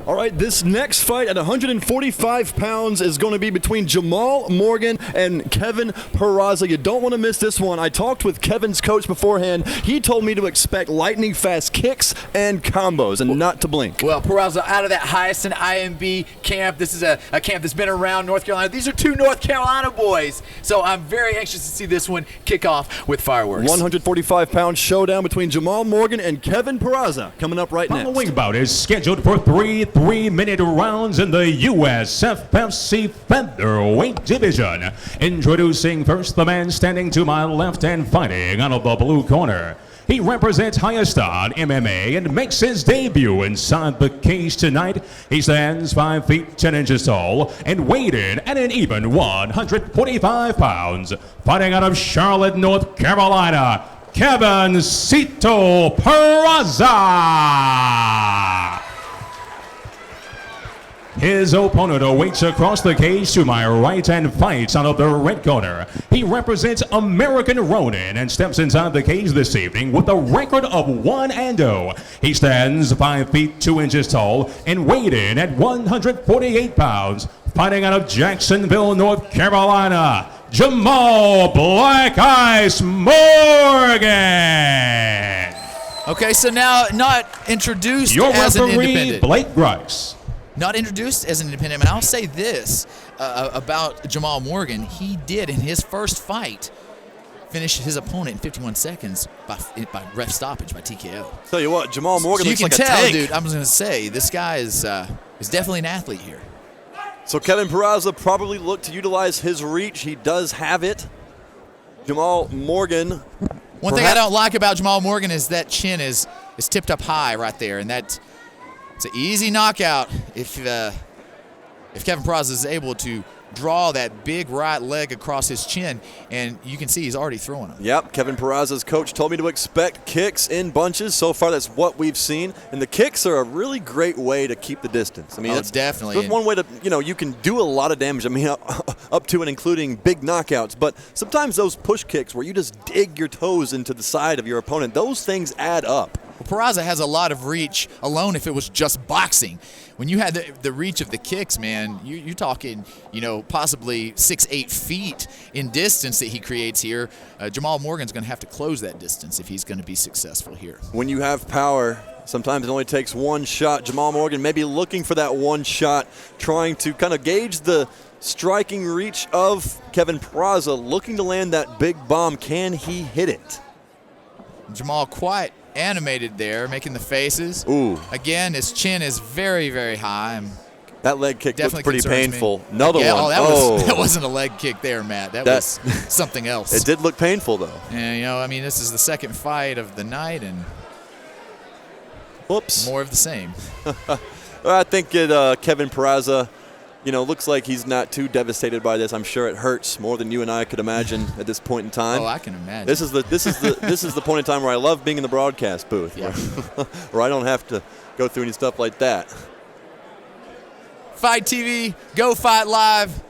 All right, this next fight at 145 pounds is going to be between Jamal Morgan and Kevin Peraza. You don't want to miss this one. I talked with Kevin's coach beforehand. He told me to expect lightning fast kicks and combos and not to blink. Well, Peraza out of that Hyacin IMB camp. This is a camp that's been around North Carolina. These are two North Carolina boys. So I'm very anxious to see this one kick off with fireworks. 145-pound showdown between Jamal Morgan and Kevin Peraza coming up right next. The following bout is scheduled for three 3-minute rounds in the USFFC featherweight division. Introducing first the man standing to my left and fighting out of the blue corner. He represents Hayastan MMA and makes his debut inside the cage tonight. He stands 5 feet 10 inches tall and weighed in at an even 145 pounds. Fighting out of Charlotte, North Carolina, Kevin Cito Peraza. His opponent awaits across the cage to my right and fights out of the red corner. He represents American Ronin and steps inside the cage this evening with a record of 1-0. He stands 5 feet 2 inches tall and weighed in at 148 pounds. Fighting out of Jacksonville, North Carolina, Jamal Black Ice Morgan. Okay, so now not introduced Your as an referee, independent. Blake Grice. Not introduced as an independent, and I'll say this about Jamal Morgan. He did, in his first fight, finish his opponent in 51 seconds by ref stoppage, by TKO. Tell you what, Jamal Morgan so looks you like can a tell, tank. dude, I was going to say, this guy is definitely an athlete here. So Kevin Peraza probably looked to utilize his reach. He does have it. Jamal Morgan. One thing I don't like about Jamal Morgan is that chin is tipped up high right there, and that it's an easy knockout if Kevin Peraza is able to draw that big right leg across his chin, and you can see he's already throwing them. Yep, Kevin Peraza's coach told me to expect kicks in bunches. So far, that's what we've seen, and the kicks are a really great way to keep the distance. I mean, it's definitely one way to, you can do a lot of damage. I mean, up to and including big knockouts, but sometimes those push kicks where you just dig your toes into the side of your opponent, those things add up. Well, Peraza has a lot of reach alone if it was just boxing. When you had the reach of the kicks, man, you're talking, possibly 6-8 feet in distance that he creates here. Jamal Morgan's going to have to close that distance if he's going to be successful here. When you have power, sometimes it only takes one shot. Jamal Morgan maybe looking for that one shot, trying to kind of gauge the striking reach of Kevin Peraza, looking to land that big bomb. Can he hit it? Jamal quite animated there, making the faces. Ooh. Again, his chin is very, very high. That leg kick looks pretty painful. Me. Another one. That wasn't a leg kick there, Matt. That was something else. It did look painful, though. And, this is the second fight of the night, and whoops, more of the same. I think Kevin Peraza, looks like he's not too devastated by this. I'm sure it hurts more than you and I could imagine at this point in time. Oh, I can imagine. This is the point in time where I love being in the broadcast booth, where I don't have to go through any stuff like that. Fight TV, Go Fight Live.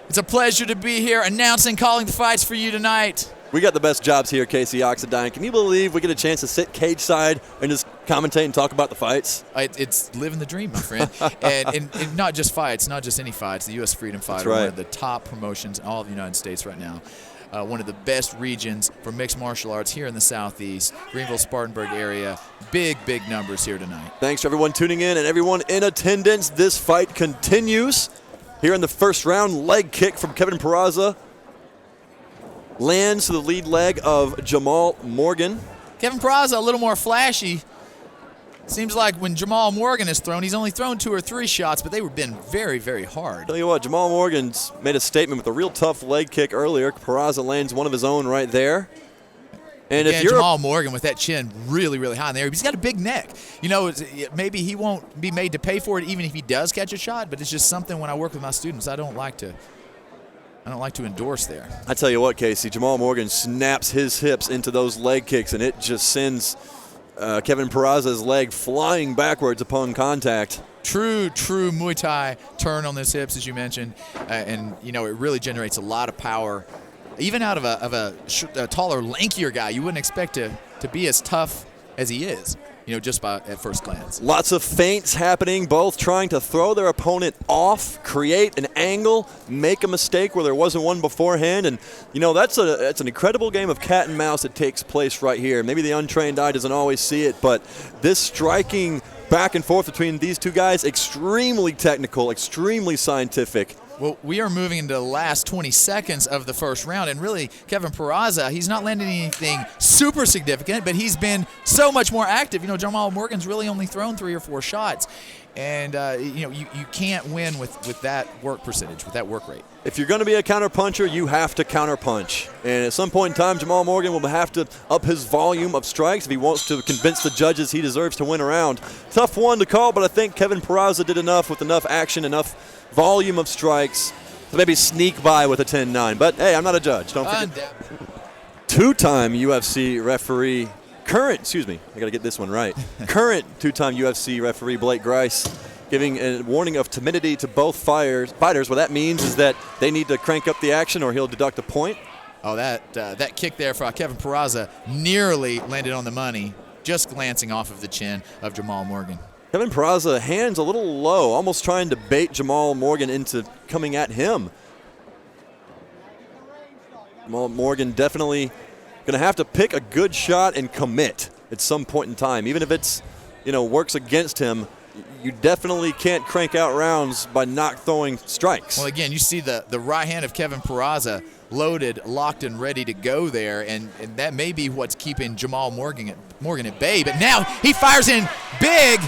It's a pleasure to be here announcing, calling the fights for you tonight. We got the best jobs here, Casey Oxidine. Can you believe we get a chance to sit cage side and just commentate and talk about the fights? It's living the dream, my friend. and not just fights, not just any fights. The U.S. Freedom Fighter, one of the top promotions in all of the United States right now. One of the best regions for mixed martial arts here in the Southeast, Greenville, Spartanburg area. Big, big numbers here tonight. Thanks to everyone tuning in and everyone in attendance. This fight continues. Here in the first round, leg kick from Kevin Peraza lands to the lead leg of Jamal Morgan. Kevin Peraza a little more flashy. Seems like when Jamal Morgan is thrown, he's only thrown 2 or 3 shots, but they've been very, very hard. Tell you what, Jamal Morgan's made a statement with a real tough leg kick earlier. Peraza lands one of his own right there. And again, if you're Jamal Morgan with that chin really, really high in there, he's got a big neck. Maybe he won't be made to pay for it even if he does catch a shot, but it's just something when I work with my students I don't like to endorse there. I tell you what, Casey, Jamal Morgan snaps his hips into those leg kicks, and it just sends Kevin Peraza's leg flying backwards upon contact. True Muay Thai turn on those hips, as you mentioned, and it really generates a lot of power. Even out of a taller, lankier guy, you wouldn't expect to be as tough as he is. just at first glance. Lots of feints happening, both trying to throw their opponent off, create an angle, make a mistake where there wasn't one beforehand. And, that's an incredible game of cat and mouse that takes place right here. Maybe the untrained eye doesn't always see it, but this striking back and forth between these two guys, extremely technical, extremely scientific. Well, we are moving into the last 20 seconds of the first round, and really, Kevin Peraza, he's not landing anything super significant, but he's been so much more active. Jamal Morgan's really only thrown 3 or 4 shots, and you can't win with that work percentage, with that work rate. If you're going to be a counterpuncher, you have to counterpunch. And at some point in time, Jamal Morgan will have to up his volume of strikes if he wants to convince the judges he deserves to win a round. Tough one to call, but I think Kevin Peraza did enough with enough action, enough volume of strikes to maybe sneak by with a 10-9. But, hey, I'm not a judge. Don't forget. Two-time UFC referee, current two-time UFC referee Blake Grice giving a warning of timidity to both fighters. What that means is that they need to crank up the action or he'll deduct a point. Oh, that kick there for Kevin Peraza nearly landed on the money, just glancing off of the chin of Jamal Morgan. Kevin Peraza, hands a little low, almost trying to bait Jamal Morgan into coming at him. Jamal Morgan definitely going to have to pick a good shot and commit at some point in time. Even if it's, works against him, you definitely can't crank out rounds by not throwing strikes. Well, again, you see the right hand of Kevin Peraza loaded, locked, and ready to go there, and that may be what's keeping Jamal Morgan at bay. But now he fires in big.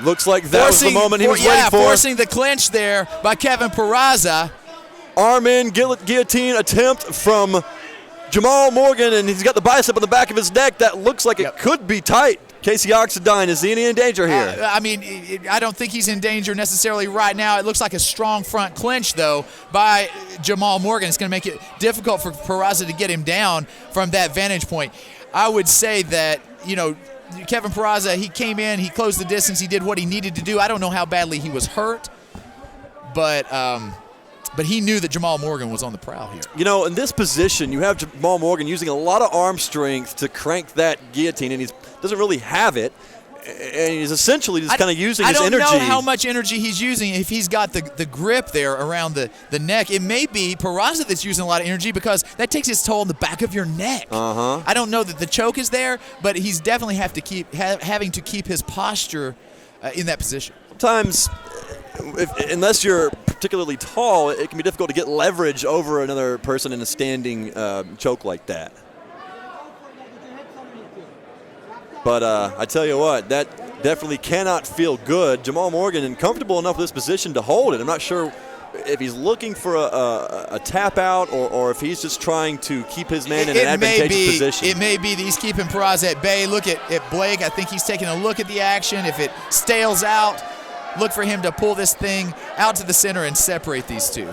Looks like that was the moment he was waiting for. Forcing the clinch there by Kevin Peraza. Arm in, guillotine attempt from Jamal Morgan, and he's got the bicep on the back of his neck. That looks like it could be tight. Casey Oxidine, is he in danger here? I don't think he's in danger necessarily right now. It looks like a strong front clinch, though, by Jamal Morgan. It's going to make it difficult for Peraza to get him down from that vantage point. I would say that, Kevin Peraza, he came in, he closed the distance, he did what he needed to do. I don't know how badly he was hurt, but he knew that Jamal Morgan was on the prowl here. In this position, you have Jamal Morgan using a lot of arm strength to crank that guillotine, and he doesn't really have it. And he's essentially just kind of using his energy. I don't know how much energy he's using. If he's got the grip there around the neck, it may be Peraza that's using a lot of energy because that takes its toll on the back of your neck. I don't know that the choke is there, but he's definitely having to keep his posture in that position. Sometimes, unless you're particularly tall, it can be difficult to get leverage over another person in a standing choke like that. But I tell you what, that definitely cannot feel good. Jamal Morgan comfortable enough in this position to hold it. I'm not sure if he's looking for a tap out or if he's just trying to keep his man in an advantageous position. It may be that he's keeping Peraza at bay. Look at Blake. I think he's taking a look at the action. If it stales out, look for him to pull this thing out to the center and separate these two.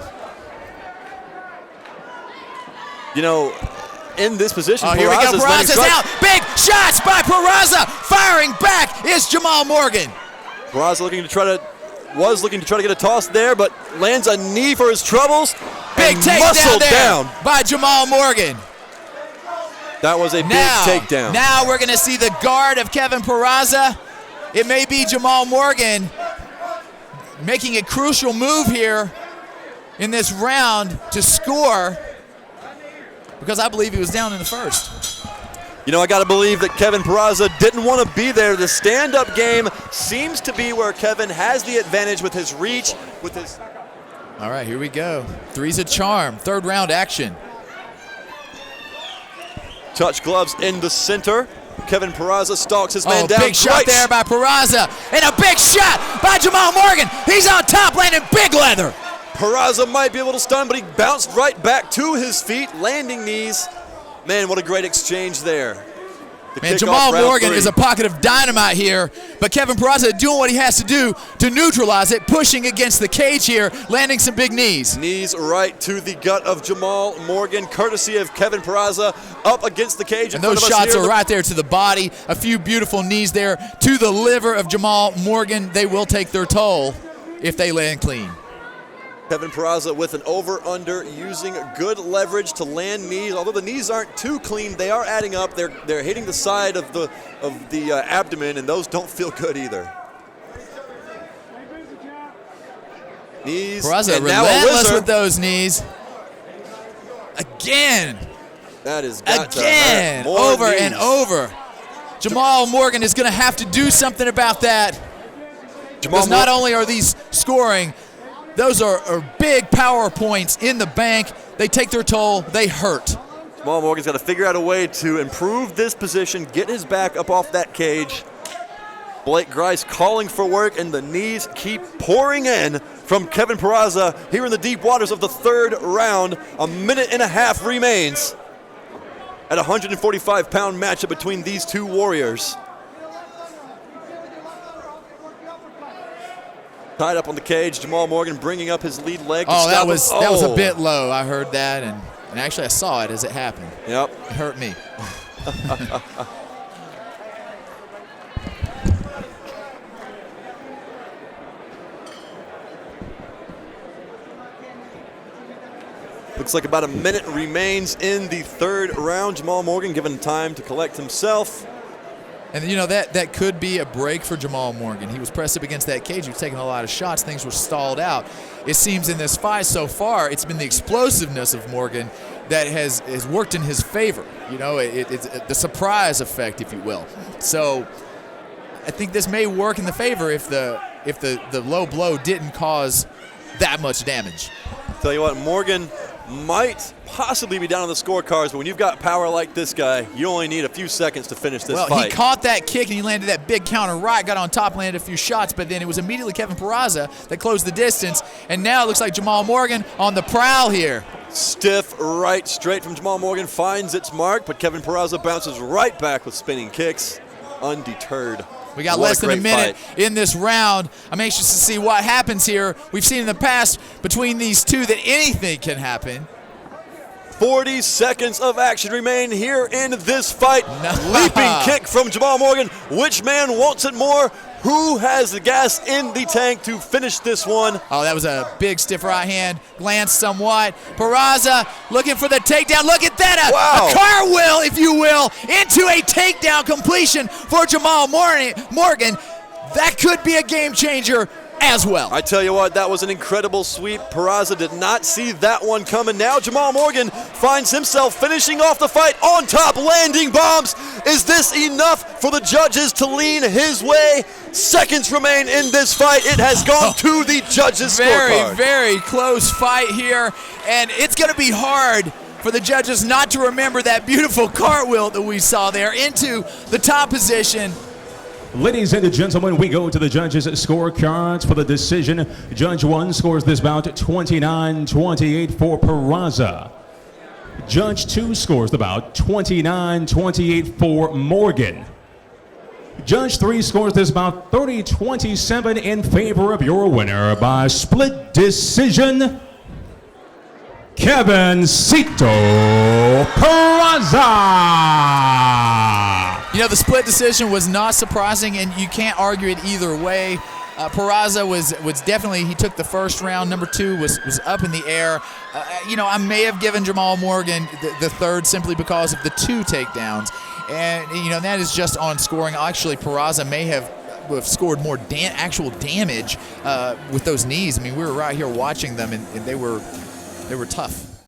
In this position, here we go. Peraza's out. Big shots by Peraza. Firing back is Jamal Morgan. Peraza was looking to try to get a toss there, but lands a knee for his troubles. Big takedown there by Jamal Morgan. That was a big takedown. Now we're going to see the guard of Kevin Peraza. It may be Jamal Morgan making a crucial move here in this round to score, because I believe he was down in the first. I got to believe that Kevin Peraza didn't want to be there. The stand-up game seems to be where Kevin has the advantage with his reach, with his... All right, here we go. Three's a charm. Third round action. Touch gloves in the center. Kevin Peraza stalks his man down. Big shot there by Peraza, and a big shot by Jamal Morgan. He's on top, landing big leather. Peraza might be a little stunned, but he bounced right back to his feet, landing knees. Man, what a great exchange there. Jamal Morgan is a pocket of dynamite here, but Kevin Peraza doing what he has to do to neutralize it, pushing against the cage here, landing some big knees. Knees right to the gut of Jamal Morgan, courtesy of Kevin Peraza, up against the cage. And those shots are right there to the body. A few beautiful knees there to the liver of Jamal Morgan. They will take their toll if they land clean. Kevin Peraza with an over-under, using good leverage to land knees. Although the knees aren't too clean, they are adding up. They're hitting the side of the abdomen, and those don't feel good either. Knees. Peraza and now a relentless whizzer. with those knees. Again. That is got to Again. hurt. More Over knees. and over. Jamal Morgan is going to have to do something about that. Because not only are these scoring, those are big power points in the bank. They take their toll. They hurt. Jamal Morgan's got to figure out a way to improve this position, get his back up off that cage. Blake Grice calling for work, and the knees keep pouring in from Kevin Peraza here in the deep waters of the third round. A minute and a half remains at a 145-pound matchup between these two warriors. Tied up on the cage, Jamal Morgan bringing up his lead leg. Oh, that was a bit low. I heard that, and actually I saw it as it happened. Yep. It hurt me. Looks like about a minute remains in the third round. Jamal Morgan given time to collect himself. And you know, that could be a break for Jamal Morgan. He was pressed up against that cage. He was taking a lot of shots. Things were stalled out. It seems in this fight so far, it's been the explosiveness of Morgan that has worked in his favor. You know, it's the surprise effect, if you will. So I think this may work in the favor if the low blow didn't cause that much damage. Tell you what, Morgan might possibly be down on the scorecards, but when you've got power like this guy, you only need a few seconds to finish this fight. Well, he caught that kick and he landed that big counter right, got on top, landed a few shots, but then it was immediately Kevin Peraza that closed the distance, and now it looks like Jamal Morgan on the prowl here. Stiff right straight from Jamal Morgan finds its mark, but Kevin Peraza bounces right back with spinning kicks, undeterred. We got What less than a great minute fight. in this round. I'm anxious to see what happens here. We've seen in the past between these two that anything can happen. 40 seconds of action remain here in this fight. No. Leaping kick from Jamal Morgan. Which man wants it more? Who has the gas in the tank to finish this one? Oh, that was a big stiff right hand. Glanced somewhat. Peraza looking for the takedown. Look at that. A cartwheel, if you will, into a takedown completion for Jamal Morgan. That could be a game changer as well. I tell you what, that was an incredible sweep. Peraza did not see that one coming. Now Jamal Morgan finds himself finishing off the fight on top, landing bombs. Is this enough for the judges to lean his way? Seconds remain in this fight. It has gone to the judges' scorecard. Very close fight here, and it's going to be hard for the judges not to remember that beautiful cartwheel that we saw there into the top position. Ladies and gentlemen, we go to the judges' scorecards for the decision. Judge 1 scores this bout 29-28 for Peraza. Judge 2 scores the bout 29-28 for Morgan. Judge 3 scores this bout 30-27 in favor of your winner by split decision, Kevin Cito Peraza. You know, the split decision was not surprising, and you can't argue it either way. Peraza was definitely, he took the first round. Number 2 was up in the air. You know, I may have given Jamal Morgan the third simply because of the 2 takedowns. And, you know, that is just on scoring. Actually, Peraza may have scored more actual damage with those knees. I mean, we were right here watching them, and they were tough.